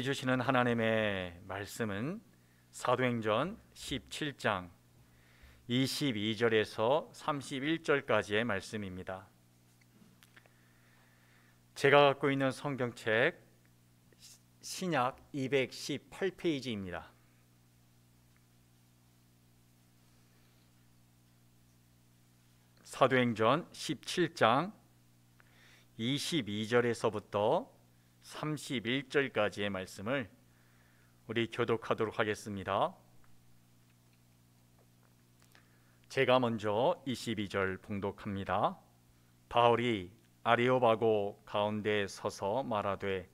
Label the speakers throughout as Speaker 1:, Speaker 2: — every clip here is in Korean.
Speaker 1: 주시는 하나님의 말씀은 사도행전 17장 22절에서 31절까지의 말씀입니다. 제가 갖고 있는 성경책 신약 218페이지입니다. 사도행전 17장 22절에서부터 31절까지의 말씀을 우리 교독하도록 하겠습니다. 제가 먼저 22절 봉독합니다. 바울이 아레오바고 가운데 서서 말하되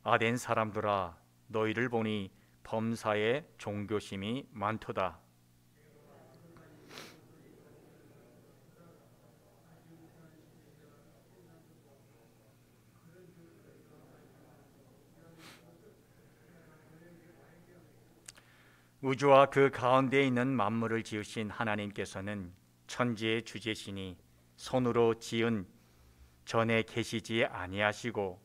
Speaker 1: 아덴 사람들아 너희를 보니 범사에 종교심이 많도다. 우주와 그 가운데에 있는 만물을 지으신 하나님께서는 천지의 주제시니 손으로 지은 전에 계시지 아니하시고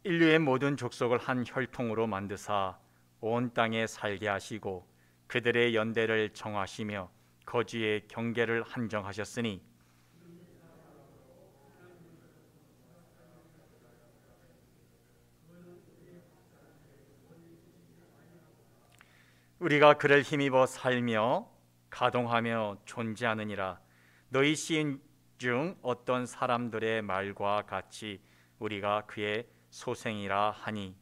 Speaker 1: 인류의 모든 족속을 한 혈통으로 만드사 온 땅에 살게 하시고 그들의 연대를 정하시며 거주의 경계를 한정하셨으니 우리가 그를 힘입어 살며 가동하며 존재하느니라. 너희 시인 중 어떤 사람들의 말과 같이 우리가 그의 소생이라 하니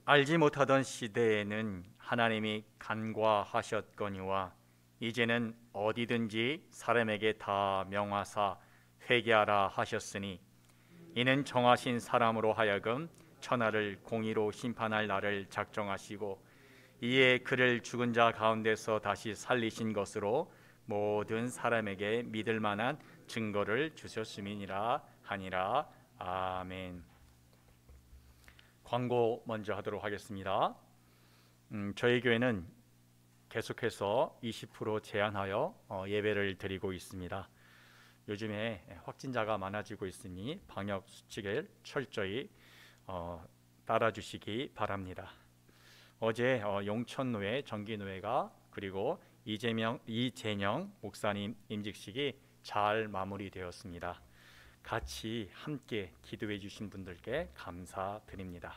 Speaker 1: 알지 못하던 시대에는 하나님이 간과하셨거니와 이제는 어디든지 사람에게 다 명하사 회개하라 하셨으니 이는 정하신 사람으로 하여금 천하를 공의로 심판할 날을 작정하시고 이에 그를 죽은 자 가운데서 다시 살리신 것으로 모든 사람에게 믿을 만한 증거를 주셨음이니라 하니라. 아멘. 광고 먼저 하도록 하겠습니다. 저희 교회는 계속해서 20% 제한하여 예배를 드리고 있습니다. 요즘에 확진자가 많아지고 있으니 방역 수칙을 철저히 따라주시기 바랍니다. 어제 용천노회 정기노회가 그리고 이재영 목사님 임직식이 잘 마무리되었습니다. 같이 함께 기도해 주신 분들께 감사드립니다.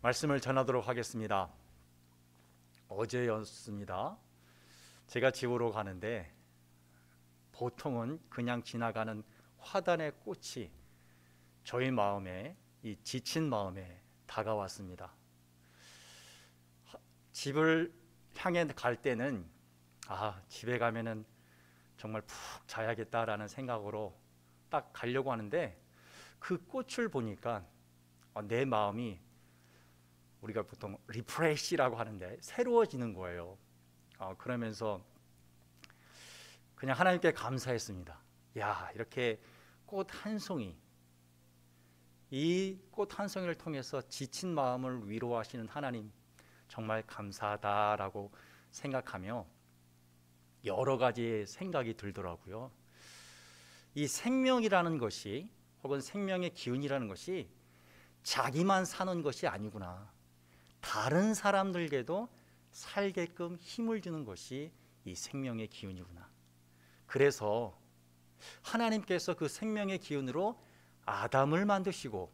Speaker 1: 말씀을 전하도록 하겠습니다. 어제였습니다. 제가 집으로 가는데 보통은 그냥 지나가는 화단의 꽃이 저희 마음에, 이 지친 마음에 다가왔습니다. 집을 향해 갈 때는 집에 가면은 정말 푹 자야겠다라는 생각으로 딱 가려고 하는데 그 꽃을 보니까 내 마음이 우리가 보통 리프레시라고 하는데 새로워지는 거예요. 그러면서 그냥 하나님께 감사했습니다. 야, 이렇게 꽃 한 송이, 이 꽃 한 송이를 통해서 지친 마음을 위로하시는 하나님 정말 감사하다라고 생각하며 여러 가지 생각이 들더라고요. 이 생명이라는 것이 혹은 생명의 기운이라는 것이 자기만 사는 것이 아니구나. 다른 사람들에게도 살게끔 힘을 주는 것이 이 생명의 기운이구나. 그래서 하나님께서 그 생명의 기운으로 아담을 만드시고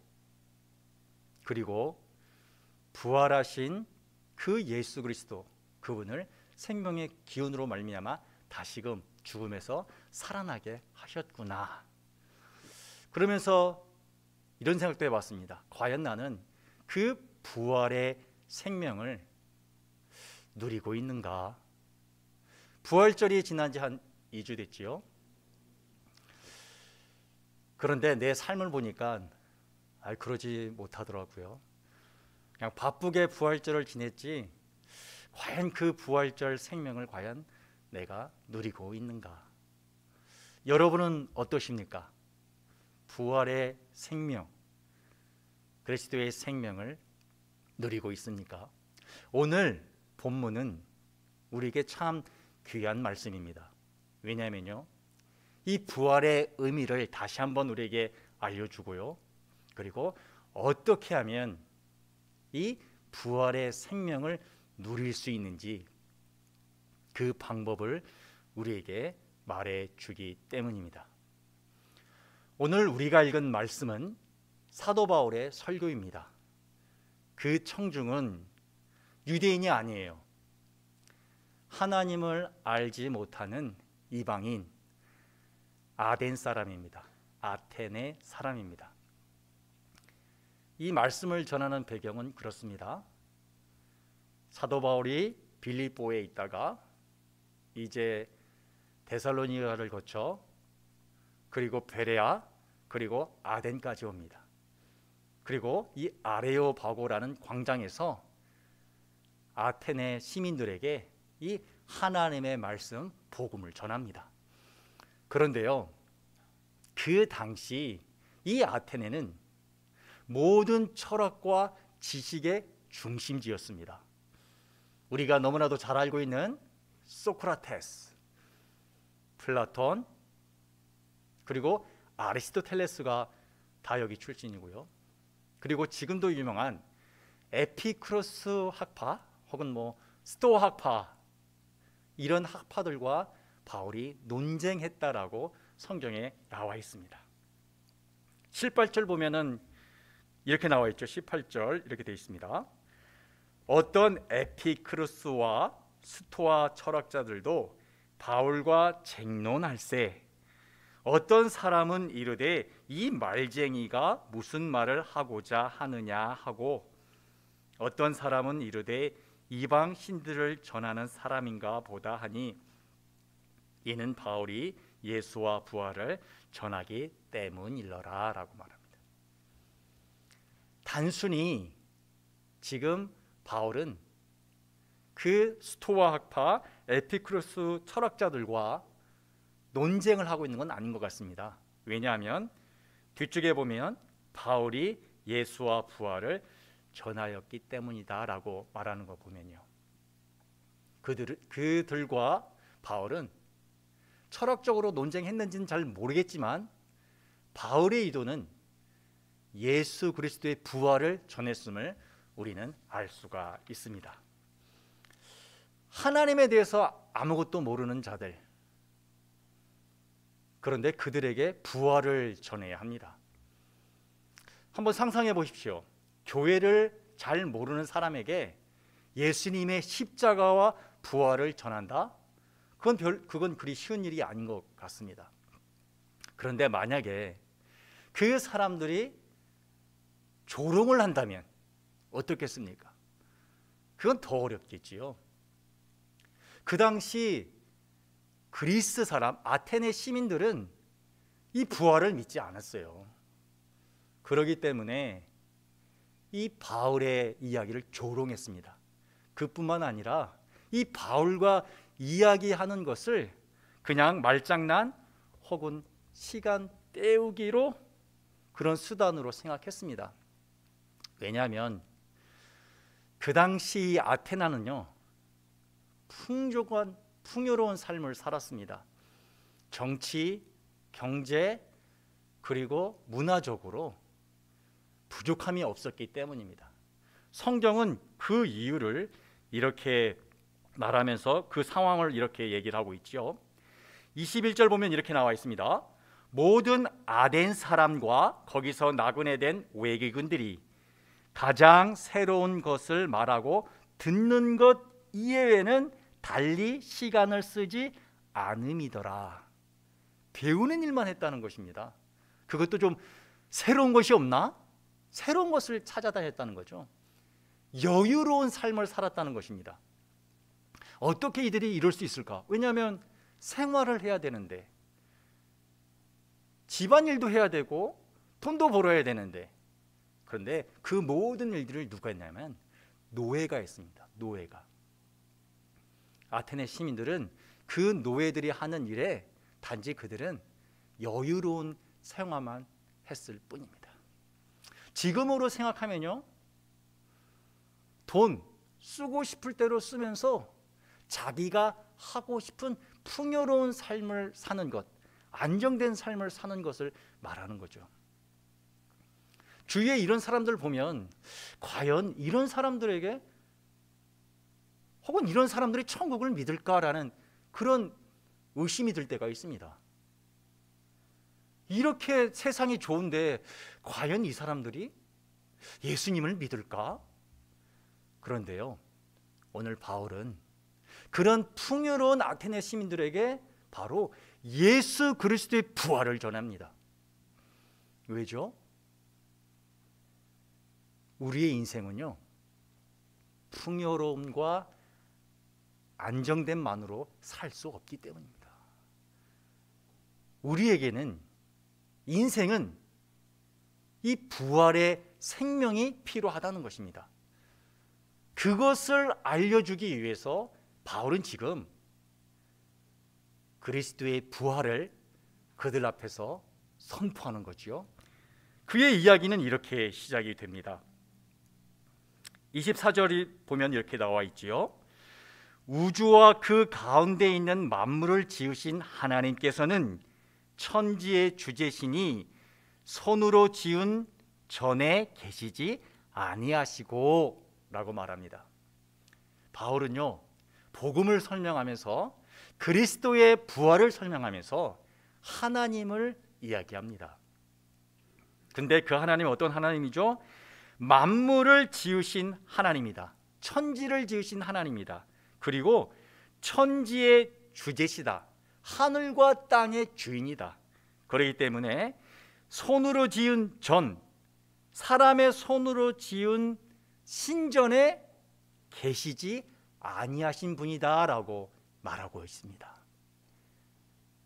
Speaker 1: 그리고 부활하신 그 예수 그리스도 그분을 생명의 기운으로 말미암아 다시금 죽음에서 살아나게 하셨구나. 그러면서 이런 생각도 해봤습니다. 과연 나는 그 부활의 생명을 누리고 있는가? 부활절이 지난 지 한 2주 됐지요. 그런데 내 삶을 보니까 그러지 못하더라고요. 그냥 바쁘게 부활절을 지냈지 과연 그 부활절 생명을 과연 내가 누리고 있는가? 여러분은 어떠십니까? 부활의 생명, 그리스도의 생명을 누리고 있습니까? 오늘 본문은 우리에게 참 귀한 말씀입니다. 왜냐하면요, 이 부활의 의미를 다시 한번 우리에게 알려주고요, 그리고 어떻게 하면 이 부활의 생명을 누릴 수 있는지 그 방법을 우리에게 말해주기 때문입니다. 오늘 우리가 읽은 말씀은 사도 바울의 설교입니다. 그 청중은 유대인이 아니에요. 하나님을 알지 못하는 이방인 아덴 사람입니다. 아테네 사람입니다. 이 말씀을 전하는 배경은 그렇습니다. 사도 바울이 빌립보에 있다가 이제 데살로니가를 거쳐 그리고 베레아 그리고 아덴까지 옵니다. 그리고 이 아레오바고라는 광장에서 아테네 시민들에게 이 하나님의 말씀 복음을 전합니다. 그런데요, 그 당시 이 아테네는 모든 철학과 지식의 중심지였습니다. 우리가 너무나도 잘 알고 있는 소크라테스, 플라톤, 그리고 아리스토텔레스가 다 여기 출신이고요. 그리고 지금도 유명한 에피쿠로스 학파 혹은 스토아 학파, 이런 학파들과 바울이 논쟁했다라고 성경에 나와 있습니다. 18절 보면은 이렇게 나와 있죠. 18절 이렇게 되어 있습니다. 어떤 에피쿠로스와 스토아 철학자들도 바울과 쟁론할세, 어떤 사람은 이르되 이 말쟁이가 무슨 말을 하고자 하느냐 하고, 어떤 사람은 이르되 이방 신들을 전하는 사람인가 보다 하니, 이는 바울이 예수와 부활을 전하기 때문일러라 라고 말합니다. 단순히 지금 바울은 그 스토아 학파 에피쿠로스 철학자들과 논쟁을 하고 있는 건 아닌 것 같습니다. 왜냐하면 뒤쪽에 보면 바울이 예수와 부활을 전하였기 때문이다 라고 말하는 거 보면요, 그들과 바울은 철학적으로 논쟁했는지는 잘 모르겠지만 바울의 의도는 예수 그리스도의 부활을 전했음을 우리는 알 수가 있습니다. 하나님에 대해서 아무것도 모르는 자들, 그런데 그들에게 부활을 전해야 합니다. 한번 상상해 보십시오. 교회를 잘 모르는 사람에게 예수님의 십자가와 부활을 전한다? 그건 그리 쉬운 일이 아닌 것 같습니다. 그런데 만약에 그 사람들이 조롱을 한다면 어떻겠습니까? 그건 더 어렵겠지요. 그 당시 그리스 사람, 아테네 시민들은 이 부활을 믿지 않았어요. 그렇기 때문에 이 바울의 이야기를 조롱했습니다. 그뿐만 아니라 이 바울과 이야기하는 것을 그냥 말장난 혹은 시간 때우기로, 그런 수단으로 생각했습니다. 왜냐하면 그 당시 아테나는요, 풍요로운 삶을 살았습니다. 정치, 경제, 그리고 문화적으로 부족함이 없었기 때문입니다. 성경은 그 이유를 이렇게 말하면서 그 상황을 이렇게 얘기를 하고 있죠. 21절 보면 이렇게 나와 있습니다. 모든 아덴 사람과 거기서 나그네된 외국인들이 가장 새로운 것을 말하고 듣는 것 이외에는 달리 시간을 쓰지 않음이더라. 배우는 일만 했다는 것입니다. 그것도 좀 새로운 것이 없나? 새로운 것을 찾아다녔다는 거죠. 여유로운 삶을 살았다는 것입니다. 어떻게 이들이 이럴 수 있을까? 왜냐하면 생활을 해야 되는데, 집안일도 해야 되고 돈도 벌어야 되는데, 그런데 그 모든 일들을 누가 했냐면 노예가 했습니다. 노예가. 아테네 시민들은 그 노예들이 하는 일에 단지 그들은 여유로운 생활만 했을 뿐입니다. 지금으로 생각하면요, 돈 쓰고 싶을 대로 쓰면서 자기가 하고 싶은 풍요로운 삶을 사는 것, 안정된 삶을 사는 것을 말하는 거죠. 주위에 이런 사람들 보면 과연 이런 사람들에게 혹은 이런 사람들이 천국을 믿을까라는 그런 의심이 들 때가 있습니다. 이렇게 세상이 좋은데 과연 이 사람들이 예수님을 믿을까? 그런데요, 오늘 바울은 그런 풍요로운 아테네 시민들에게 바로 예수 그리스도의 부활을 전합니다. 왜죠? 우리의 인생은요, 풍요로움과 안정됨만으로 살 수 없기 때문입니다. 우리에게는, 인생은 이 부활의 생명이 필요하다는 것입니다. 그것을 알려주기 위해서 바울은 지금 그리스도의 부활을 그들 앞에서 선포하는 거죠. 그의 이야기는 이렇게 시작이 됩니다. 24절이 보면 이렇게 나와 있지요. 우주와 그 가운데 있는 만물을 지으신 하나님께서는 천지의 주재신이 손으로 지은 전에 계시지 아니하시고 라고 말합니다. 바울은요, 복음을 설명하면서 그리스도의 부활을 설명하면서 하나님을 이야기합니다. 근데 그 하나님은 어떤 하나님이죠? 만물을 지으신 하나님이다. 천지를 지으신 하나님이다. 그리고 천지의 주제시다. 하늘과 땅의 주인이다. 그렇기 때문에 손으로 지은 전, 사람의 손으로 지은 신전에 계시지 아니하신 분이다 라고 말하고 있습니다.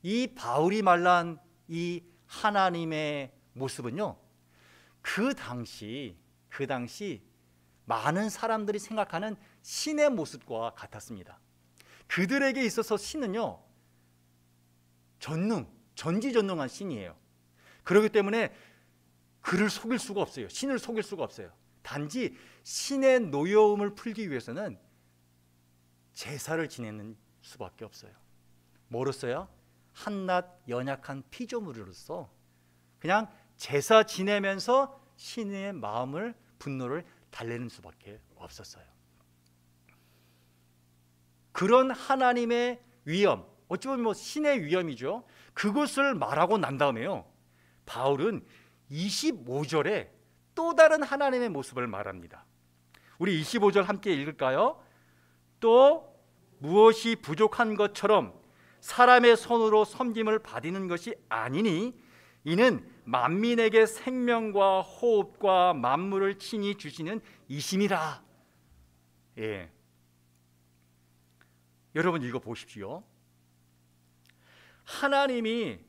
Speaker 1: 이 바울이 말한 이 하나님의 모습은요, 그 당시 많은 사람들이 생각하는 신의 모습과 같았습니다. 그들에게 있어서 신은요, 전지전능한 신이에요. 그렇기 때문에 그를 속일 수가 없어요. 신을 속일 수가 없어요. 단지 신의 노여움을 풀기 위해서는 제사를 지내는 수밖에 없어요. 뭐로써요? 한낱 연약한 피조물로서 그냥 제사 지내면서 신의 마음을, 분노를 달래는 수밖에 없었어요. 그런 하나님의 위엄, 어찌 보면 신의 위엄이죠. 그것을 말하고 난 다음에요, 바울은 25절에 또 다른 하나님의 모습을 말합니다. 우리 25절 함께 읽을까요? 또 무엇이 부족한 것처럼 사람의 손으로 섬김을 받는 것이 아니니 이는 만민에게 생명과 호흡과 만물을 친히 주시는 이심이라. 예. 여러분 읽어 보십시오. 하나님이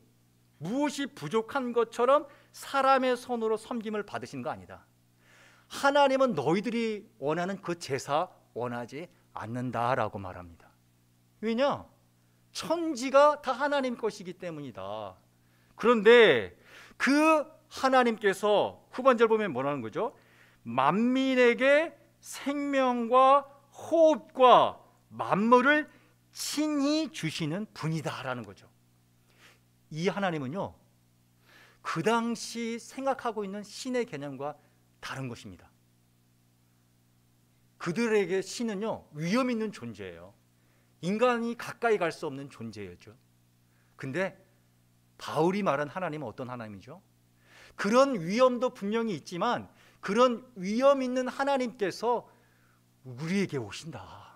Speaker 1: 무엇이 부족한 것처럼 사람의 손으로 섬김을 받으신 거 아니다. 하나님은 너희들이 원하는 그 제사 원하지 않는다라고 말합니다. 왜냐? 천지가 다 하나님 것이기 때문이다. 그런데 그 하나님께서 후반절 보면 뭐라는 거죠? 만민에게 생명과 호흡과 만물을 친히 주시는 분이다라는 거죠. 이 하나님은요, 그 당시 생각하고 있는 신의 개념과 다른 것입니다. 그들에게 신은요, 위험 있는 존재예요. 인간이 가까이 갈 수 없는 존재였죠. 근데 바울이 말한 하나님은 어떤 하나님이죠? 그런 위험도 분명히 있지만 그런 위험 있는 하나님께서 우리에게 오신다.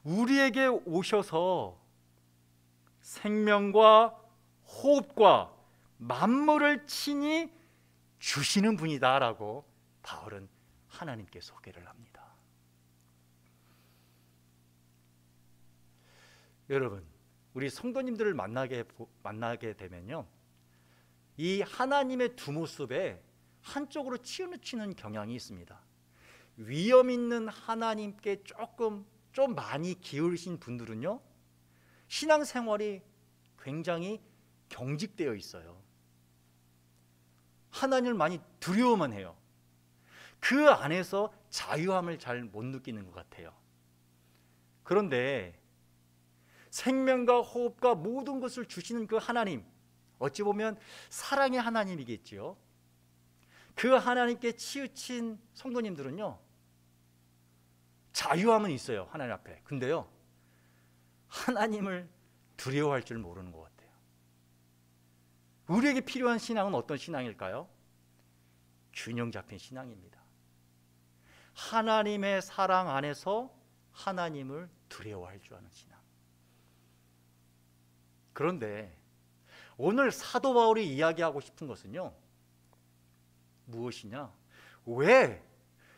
Speaker 1: 우리에게 오셔서 생명과 호흡과 만물을 친히 주시는 분이다라고 바울은 하나님께 소개를 합니다. 여러분, 우리 성도님들을 만나게 되면요, 이 하나님의 두 모습에 한쪽으로 치우치는 경향이 있습니다. 위험 있는 하나님께 좀 많이 기울이신 분들은요, 신앙생활이 굉장히
Speaker 2: 경직되어 있어요. 하나님을 많이 두려워만 해요. 그 안에서 자유함을 잘 못 느끼는 것 같아요. 그런데 생명과 호흡과 모든 것을 주시는 그 하나님, 어찌 보면 사랑의 하나님이겠지요. 그 하나님께 치우친 성도님들은요, 자유함은 있어요, 하나님 앞에. 근데요, 하나님을 두려워할 줄 모르는 것 같아요. 우리에게 필요한 신앙은 어떤 신앙일까요? 균형 잡힌 신앙입니다. 하나님의 사랑 안에서 하나님을 두려워할 줄 아는 신앙. 그런데 오늘 사도 바울이 이야기하고 싶은 것은요, 무엇이냐? 왜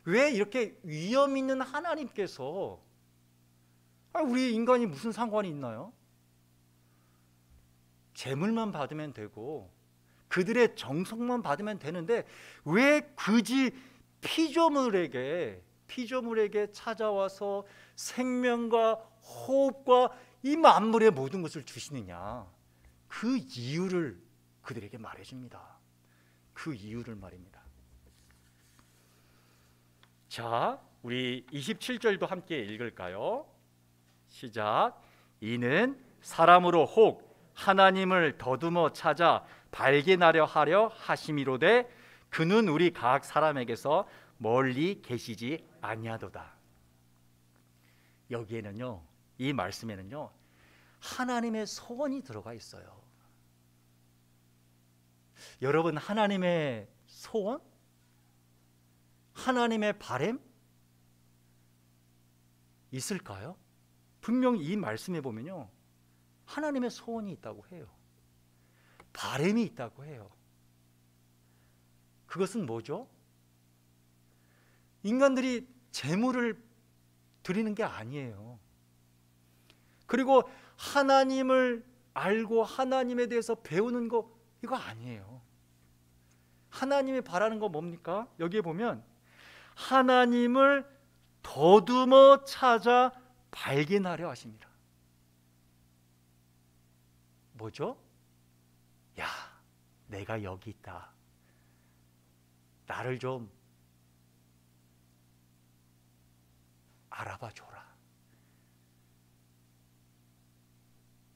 Speaker 2: 이렇게 위험 있는 하나님께서, 우리 인간이 무슨 상관이 있나요? 재물만 받으면 되고 그들의 정성만 받으면 되는데 왜 굳이 피조물에게 찾아와서 생명과 호흡과 이 만물의 모든 것을 주시느냐? 그 이유를 그들에게 말해줍니다. 그 이유를 말입니다. 자, 우리 27절도 함께 읽을까요? 시작. 이는 사람으로 혹 하나님을 더듬어 찾아 발견하려 하려 하심이로되 그는 우리 각 사람에게서 멀리 계시지 아니하도다. 여기에는요, 이 말씀에는요, 하나님의 소원이 들어가 있어요. 여러분, 하나님의 소원? 하나님의 바람? 있을까요? 분명히 이 말씀에 보면요, 하나님의 소원이 있다고 해요. 바람이 있다고 해요. 그것은 뭐죠? 인간들이 재물을 드리는 게 아니에요. 그리고 하나님을 알고 하나님에 대해서 배우는 거, 이거 아니에요. 하나님이 바라는 거 뭡니까? 여기에 보면 하나님을 더듬어 찾아 발견하려 하십니다. 뭐죠? 야, 내가 여기 있다. 나를 좀 알아봐 줘라.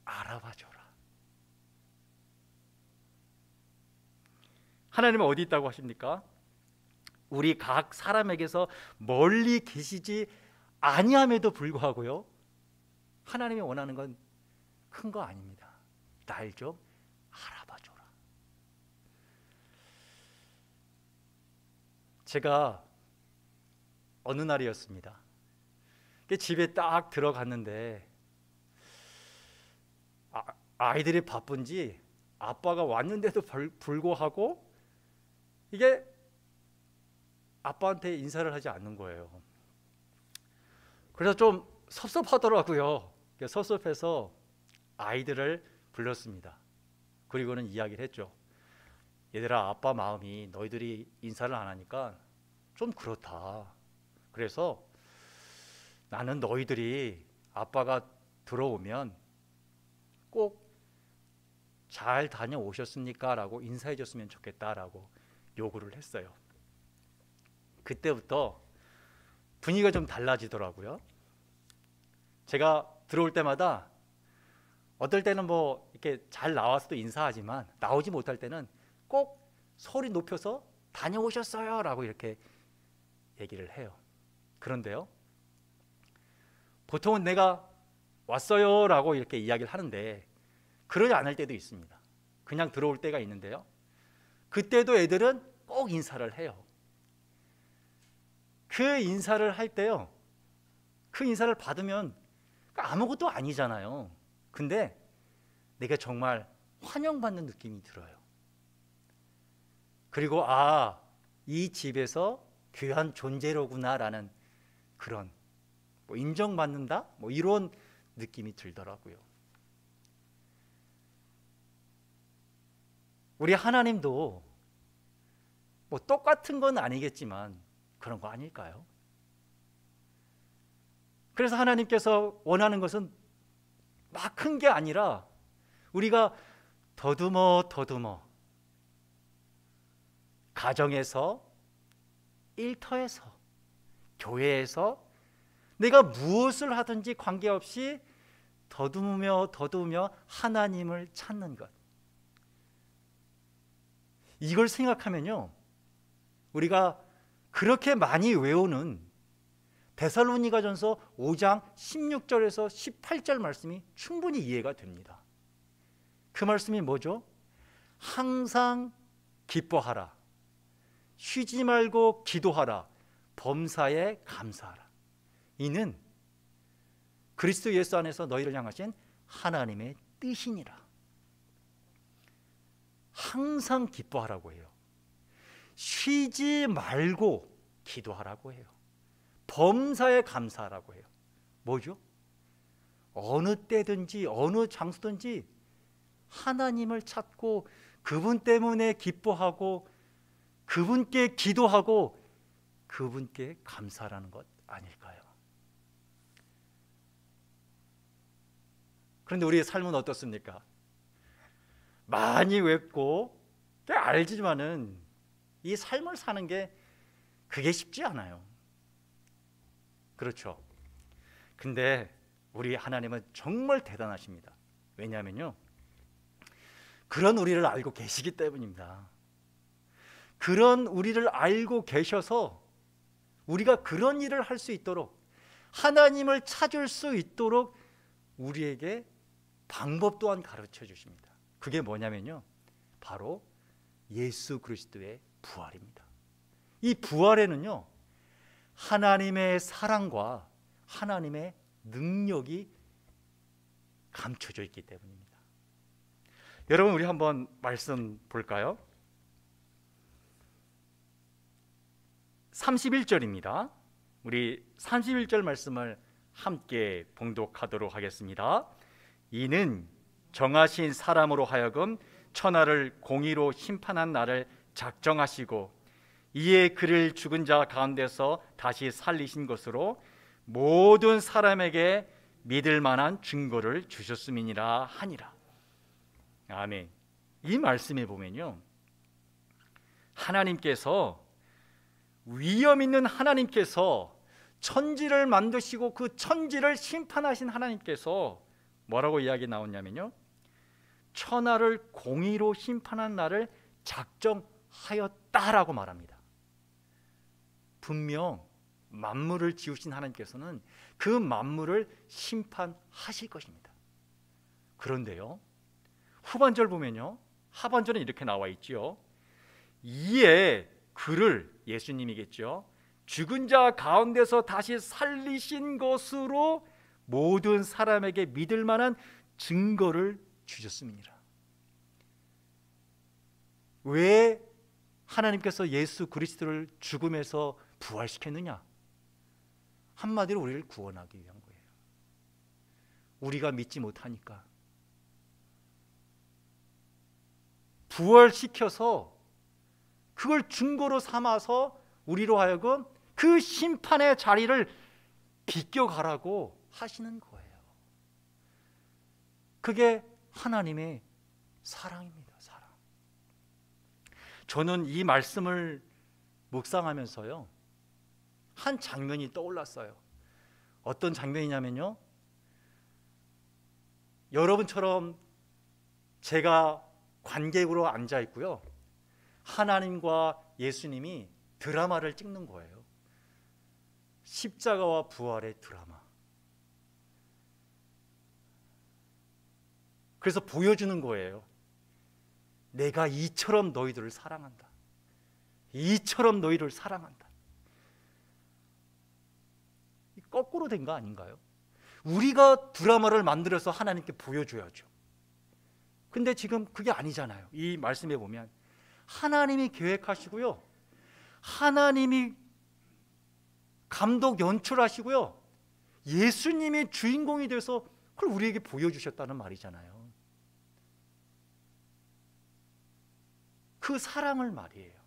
Speaker 2: 알아봐 줘라. 하나님은 어디 있다고 하십니까? 우리 각 사람에게서 멀리 계시지 아니함에도 불구하고요, 하나님이 원하는 건 큰 거 아닙니다. 날 좀 알아봐 줘라. 제가 어느 날이었습니다. 집에 딱 들어갔는데 아이들이 바쁜지 아빠가 왔는데도 불구하고 이게 아빠한테 인사를 하지 않는 거예요. 그래서 좀 섭섭하더라고요. 섭섭해서 아이들을 불렀습니다. 그리고는 이야기를 했죠. 얘들아, 아빠 마음이 너희들이 인사를 안 하니까 좀 그렇다. 그래서 나는 너희들이 아빠가 들어오면 꼭 잘 다녀오셨습니까? 라고 인사해 줬으면 좋겠다라고 요구를 했어요. 그때부터 분위기가 좀 달라지더라고요. 제가 들어올 때마다 어떨 때는 뭐 이렇게 잘 나와서도 인사하지만 나오지 못할 때는 꼭 소리 높여서 다녀오셨어요 라고 이렇게 얘기를 해요. 그런데요, 보통은 내가 왔어요 라고 이렇게 이야기를 하는데 그러지 않을 때도 있습니다. 그냥 들어올 때가 있는데요, 그때도 애들은 꼭 인사를 해요. 그 인사를 할 때요, 그 인사를 받으면 아무것도 아니잖아요. 근데 내가 정말 환영받는 느낌이 들어요. 그리고 이 집에서 귀한 존재로구나라는 그런 인정받는다? 이런 느낌이 들더라고요. 우리 하나님도 똑같은 건 아니겠지만 그런 거 아닐까요? 그래서 하나님께서 원하는 것은 막 큰 게 아니라 우리가 더듬어 가정에서, 일터에서, 교회에서 내가 무엇을 하든지 관계없이 더듬으며 하나님을 찾는 것. 이걸 생각하면요, 우리가 그렇게 많이 외우는 데살로니가전서 5장 16절에서 18절 말씀이 충분히 이해가 됩니다. 그 말씀이 뭐죠? 항상 기뻐하라, 쉬지 말고 기도하라, 범사에 감사하라. 이는 그리스도 예수 안에서 너희를 향하신 하나님의 뜻이니라. 항상 기뻐하라고 해요. 쉬지 말고 기도하라고 해요. 범사에 감사하라고 해요. 뭐죠? 어느 때든지 어느 장소든지 하나님을 찾고 그분 때문에 기뻐하고 그분께 기도하고 그분께 감사하라는 것 아닐까요? 그런데 우리의 삶은 어떻습니까? 많이 외웠고 알지만은 이 삶을 사는 게 그게 쉽지 않아요. 그렇죠. 근데 우리 하나님은 정말 대단하십니다. 왜냐하면요, 그런 우리를 알고 계시기 때문입니다. 그런 우리를 알고 계셔서 우리가 그런 일을 할 수 있도록, 하나님을 찾을 수 있도록 우리에게 방법 또한 가르쳐 주십니다. 그게 뭐냐면요, 바로 예수 그리스도의 부활입니다. 이 부활에는요, 하나님의 사랑과 하나님의 능력이 감춰져 있기 때문입니다. 여러분, 우리 한번 말씀 볼까요? 31절입니다. 우리 31절 말씀을 함께 봉독하도록 하겠습니다. 이는 정하신 사람으로 하여금 천하를 공의로 심판한 날을 작정하시고 이에 그를 죽은 자 가운데서 다시 살리신 것으로 모든 사람에게 믿을 만한 증거를 주셨음이니라 하니라. 아멘. 이 말씀에 보면요, 하나님께서, 위엄 있는 하나님께서, 천지를 만드시고 그 천지를 심판하신 하나님께서 뭐라고 이야기 나오냐면요, 천하를 공의로 심판한 날을 작정하였다라고 말합니다. 분명 만물을 지으신 하나님께서는 그 만물을 심판하실 것입니다. 그런데요, 후반절 보면요, 하반절은 이렇게 나와 있지요. 이에 그를, 예수님이겠죠, 죽은 자 가운데서 다시 살리신 것으로 모든 사람에게 믿을 만한 증거를 주셨음이니라. 왜 하나님께서 예수 그리스도를 죽음에서 부활시켰느냐? 한마디로 우리를 구원하기 위한 거예요. 우리가 믿지 못하니까 부활시켜서 그걸 증거로 삼아서 우리로 하여금 그 심판의 자리를 비껴가라고 하시는 거예요. 그게 하나님의 사랑입니다. 사랑. 저는 이 말씀을 묵상하면서요, 한 장면이 떠올랐어요. 어떤 장면이냐면요, 여러분처럼 제가 관객으로 앉아 있고요, 하나님과 예수님이 드라마를 찍는 거예요. 십자가와 부활의 드라마. 그래서 보여주는 거예요. 내가 이처럼 너희들을 사랑한다. 이처럼 너희를 사랑한다. 거꾸로 된 거 아닌가요? 우리가 드라마를 만들어서 하나님께 보여줘야죠. 근데 지금 그게 아니잖아요. 이 말씀에 보면 하나님이 계획하시고요, 하나님이 감독 연출하시고요, 예수님이 주인공이 돼서 그걸 우리에게 보여주셨다는 말이잖아요. 그 사랑을 말이에요.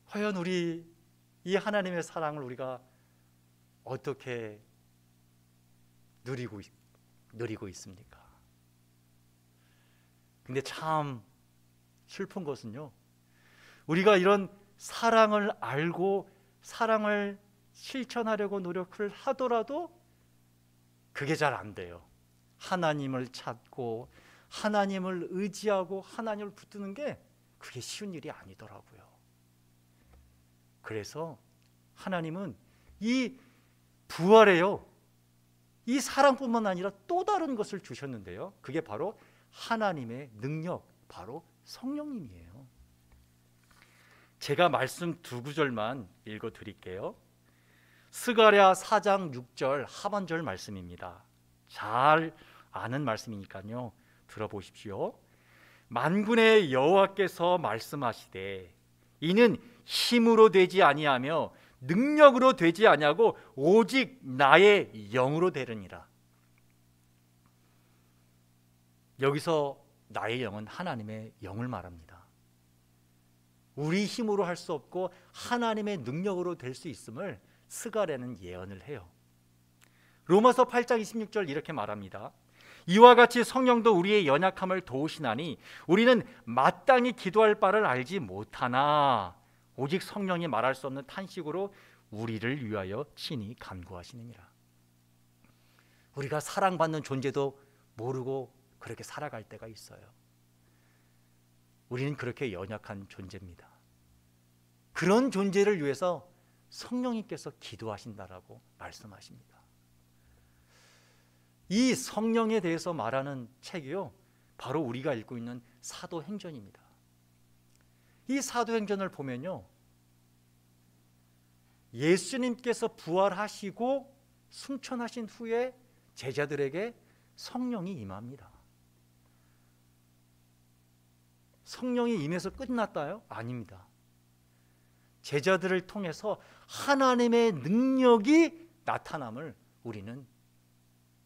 Speaker 2: 과연 우리 이 하나님의 사랑을 우리가 어떻게 누리고 있습니까? 근데 참 슬픈 것은요, 우리가 이런 사랑을 알고 사랑을 실천하려고 노력을 하더라도 그게 잘 안 돼요. 하나님을 찾고 하나님을 의지하고 하나님을 붙드는 게 그게 쉬운 일이 아니더라고요. 그래서 하나님은 이 부활에요, 이 사랑뿐만 아니라 또 다른 것을 주셨는데요, 그게 바로 하나님의 능력, 바로 성령님이에요. 제가 말씀 두 구절만 읽어 드릴게요. 스가랴 4장 6절 하반절 말씀입니다. 잘 아는 말씀이니까요, 들어보십시오. 만군의 여호와께서 말씀하시되 이는 힘으로 되지 아니하며 능력으로 되지 아니하고 오직 나의 영으로 되느니라. 여기서 나의 영은 하나님의 영을 말합니다. 우리 힘으로 할 수 없고 하나님의 능력으로 될 수 있음을 스가랴는 예언을 해요. 로마서 8장 26절 이렇게 말합니다. 이와 같이 성령도 우리의 연약함을 도우시나니 우리는 마땅히 기도할 바를 알지 못하나 오직 성령이 말할 수 없는 탄식으로 우리를 위하여 친히 간구하시느니라. 우리가 사랑받는 존재도 모르고 그렇게 살아갈 때가 있어요. 우리는 그렇게 연약한 존재입니다. 그런 존재를 위해서 성령님께서 기도하신다라고 말씀하십니다. 이 성령에 대해서 말하는 책이요, 바로 우리가 읽고 있는 사도행전입니다. 이 사도행전을 보면요, 예수님께서 부활하시고 승천하신 후에 제자들에게 성령이 임합니다. 성령이 임해서 끝났다요? 아닙니다. 제자들을 통해서 하나님의 능력이 나타남을 우리는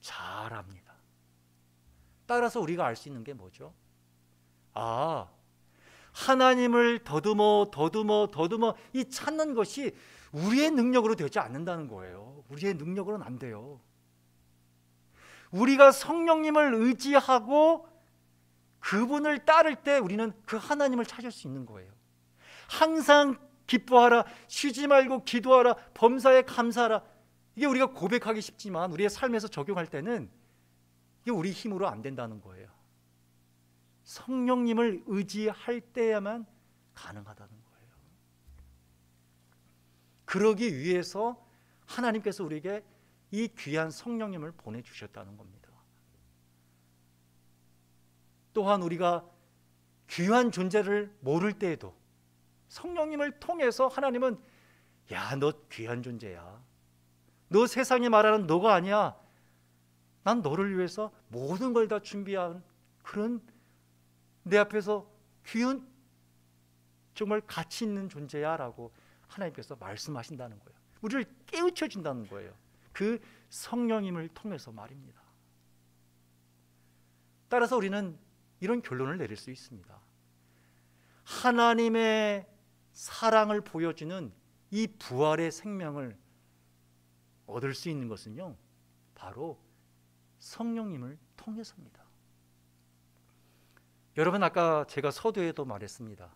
Speaker 2: 잘 압니다. 따라서 우리가 알 수 있는 게 뭐죠? 아, 하나님을 더듬어 이 찾는 것이 우리의 능력으로 되지 않는다는 거예요. 우리의 능력으로는 안 돼요. 우리가 성령님을 의지하고 그분을 따를 때 우리는 그 하나님을 찾을 수 있는 거예요. 항상 기뻐하라, 쉬지 말고 기도하라, 범사에 감사하라. 이게 우리가 고백하기 쉽지만 우리의 삶에서 적용할 때는 이게 우리 힘으로 안 된다는 거예요. 성령님을 의지할 때야만 가능하다는 거예요. 그러기 위해서 하나님께서 우리에게 이 귀한 성령님을 보내주셨다는 겁니다. 또한 우리가 귀한 존재를 모를 때에도 성령님을 통해서 하나님은 야, 너 귀한 존재야. 너 세상이 말하는 너가 아니야. 난 너를 위해서 모든 걸 다 준비한 그런 내 앞에서 귀한 정말 가치 있는 존재야 라고 하나님께서 말씀하신다는 거예요. 우리를 깨우쳐 준다는 거예요. 그 성령님을 통해서 말입니다. 따라서 우리는 이런 결론을 내릴 수 있습니다. 하나님의 사랑을 보여주는 이 부활의 생명을 얻을 수 있는 것은요, 바로 성령님을 통해서입니다. 여러분, 아까 제가 서두에도 말했습니다.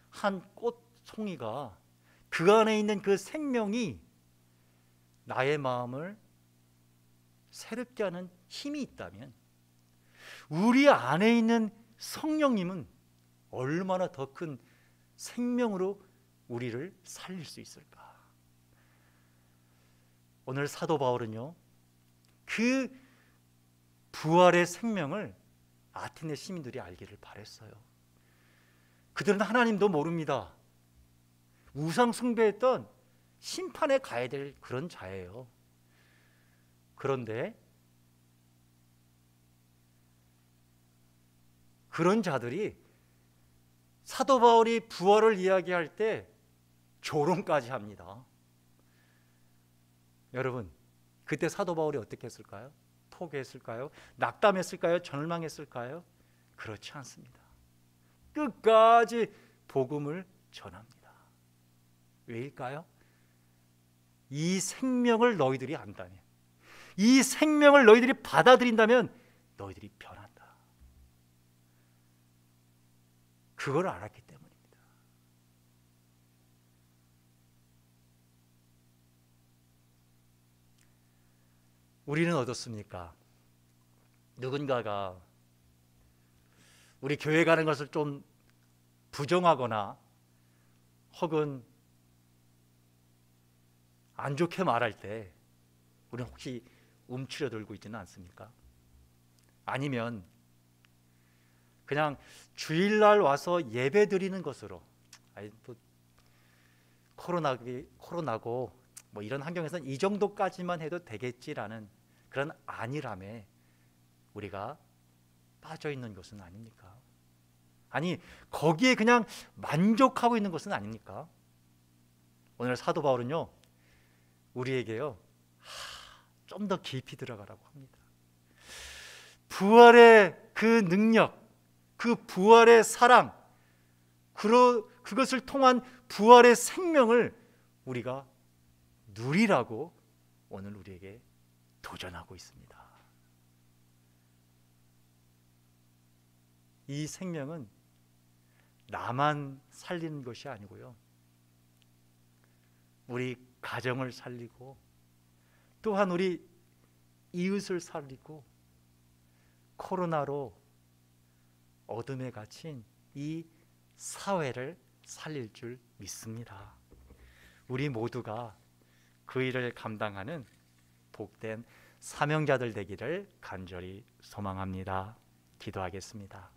Speaker 2: 한 꽃송이가 그 안에 있는 그 생명이 나의 마음을 새롭게 하는 힘이 있다면 우리 안에 있는 성령님은 얼마나 더 큰 생명으로 우리를 살릴 수 있을까? 오늘 사도 바울은요, 그 부활의 생명을 아테네 시민들이 알기를 바랬어요. 그들은 하나님도 모릅니다. 우상 숭배했던 심판에 가야 될 그런 자예요. 그런데 그런 자들이 사도 바울이 부활을 이야기할 때 조롱까지 합니다. 여러분, 그때 사도 바울이 어떻게 했을까요? 포기했을까요? 낙담했을까요? 절망했을까요? 그렇지 않습니다. 끝까지 복음을 전합니다. 왜일까요? 이 생명을 너희들이 안다면, 이 생명을 너희들이 받아들인다면 너희들이 변한다. 그걸 알았기 때문입니다. 우리는 어떻습니까? 누군가가 우리 교회 가는 것을 좀 부정하거나 혹은 안 좋게 말할 때 우리는 혹시 움츠려들고 있지는 않습니까? 아니면 그냥 주일날 와서 예배 드리는 것으로 또 코로나고 뭐 이런 환경에서는 이 정도까지만 해도 되겠지라는 그런 안일함에 우리가 빠져 있는 것은 아닙니까? 아니, 거기에 그냥 만족하고 있는 것은 아닙니까? 오늘 사도 바울은요, 우리에게요, 좀 더 깊이 들어가라고 합니다. 부활의 그 능력, 그 부활의 사랑, 그것을 통한 부활의 생명을 우리가 누리라고 오늘 우리에게 도전하고 있습니다. 이 생명은 나만 살리는 것이 아니고요, 우리 가정을 살리고 또한 우리 이웃을 살리고 코로나로 어둠에 갇힌 이 사회를 살릴 줄 믿습니다. 우리 모두가 그 일을 감당하는 복된 사명자들 되기를 간절히 소망합니다. 기도하겠습니다.